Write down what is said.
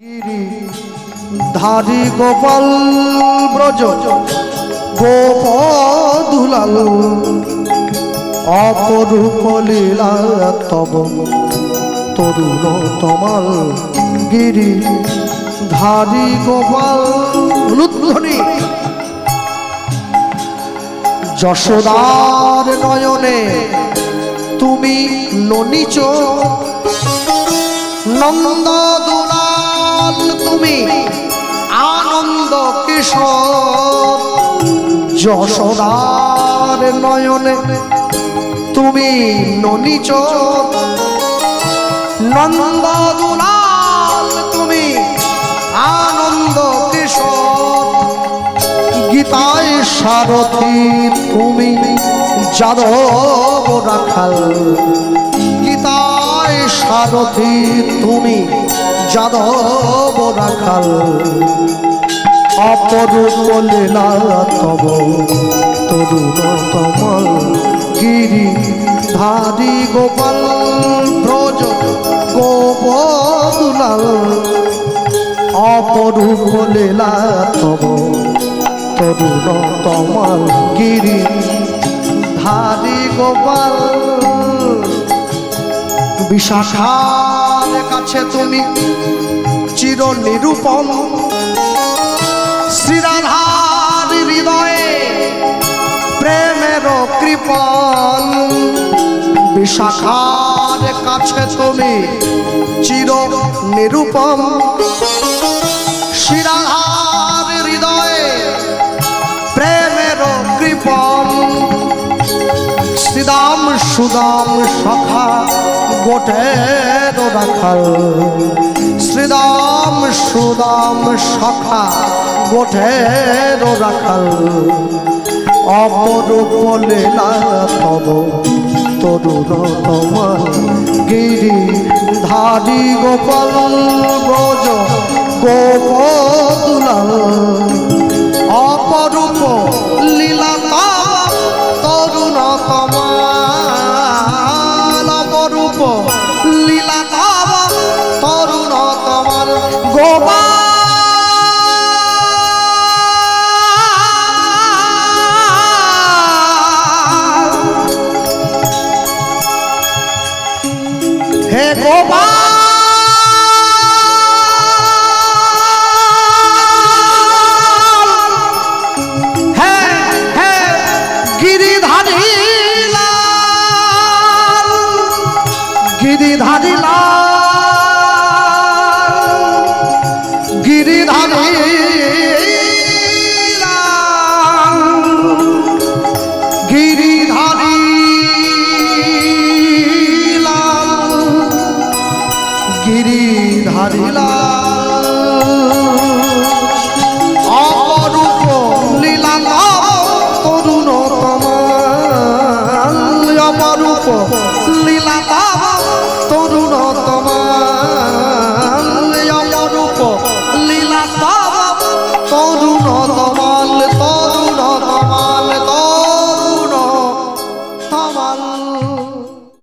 গিরি ধারি গোপাল ব্রজ গোপ দুলাল অপরূপ লীলা তব তরুণ তমাল গিরি ধারি গোপাল লুধ্বনি যশোদার নয়নে তুমি ননিচ নন্দ দুলাল তুমি আনন্দ কিশোর যশোদার নয়নে তুমি ননিচ নন্দ দুলাল তুমি আনন্দ কিশোর গীতায় সারথী তুমি যাদব রাখাল গীতায় সারথী তুমি যাদব রাখাল অপরূপ লীলা তব তরুণ তমাল গিরি ধারি গোপাল ব্রজ গোপ দুলাল অপরূপ লীলা তব তরুণ তমাল গিরি ধারি গোপাল বিশাখার কাছে তুমি চির নিরূপম শ্রীরাধার হৃদয়ে প্রেমের কৃপণ বিশাখার কাছে তুমি চির নিরূপম শ্রীরাধার হৃদয়ে প্রেমের কৃপণ শ্রীদাম সুদাম সখা গোটের রাখাল শ্রীদাম সুদাম সখা গোটের রাখাল অপরূপ লীলা তব তরুণ তমাল গিরি ধারি গোপাল ব্রজ গোপ দুলাল অপরূপ লীলা তরুণ তমাল অপরূপ লীলা তরুণ তমাল গোপাল